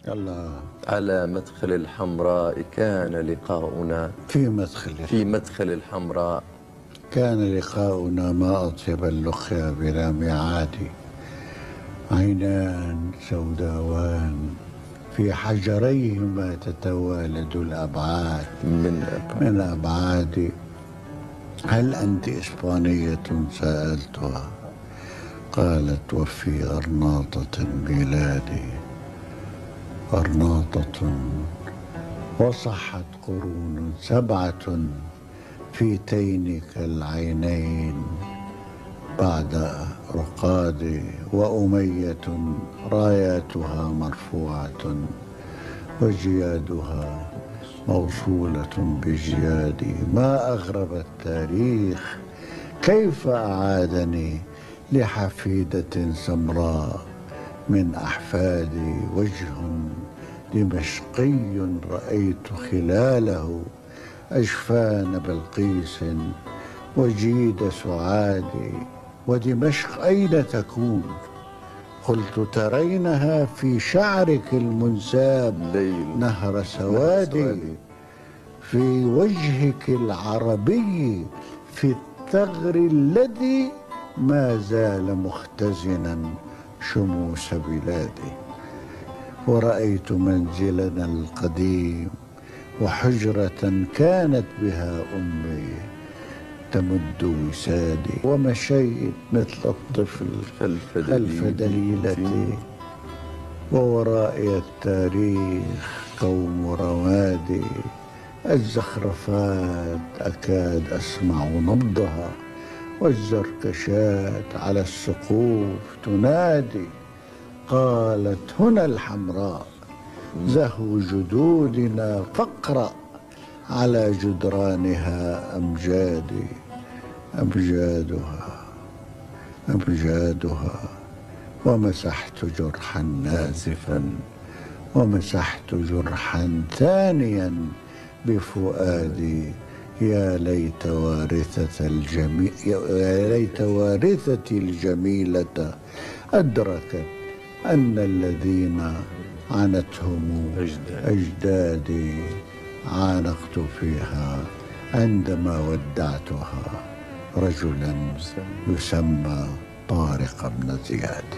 الله. على مدخل الحمراء كان لقاؤنا، في مدخل الحمراء كان لقاؤنا، ما أطيب اللقيا بلا ميعاد. عينان سوداوان في حجريهما تتوالد الأبعاد من أبعاد. هل أنت إسبانية؟ سألتها، قالت وفي أرناطة بلادي. أرناطة وصحت قرون 7 في تينك العينين بعد رقادي، وأمية راياتها مرفوعة وجيادها موصولة بجيادي. ما أغرب التاريخ، كيف أعادني لحفيدة سمراء من أحفادي. وجه دمشقي رأيت خلاله أجفان بلقيس وجيد سعادي. ودمشق أين تكون؟ قلت ترينها في شعرك المنساب نهر سوادي، في وجهك العربي، في الثغر الذي ما زال مختزنا شموس بلادي. ورأيت منزلنا القديم وحجرة كانت بها أمي تمد وسادي. ومشيت مثل الطفل خلف دليلتي، وورائي التاريخ قوم روادي. الزخرفات أكاد أسمع نبضها، والزركشات على السقوف تنادي. قالت هنا الحمراء زهو جدودنا، فاقرأ على جدرانها أمجادي. أمجادها ومسحت جرحا نازفا، ومسحت جرحا ثانيا بفؤادي. يا ليت وارثتي الجميلة أدركت أن الذين عنتهم أجدادي عانقت فيها عندما ودعتها رجلا يسمى طارق بن زياد.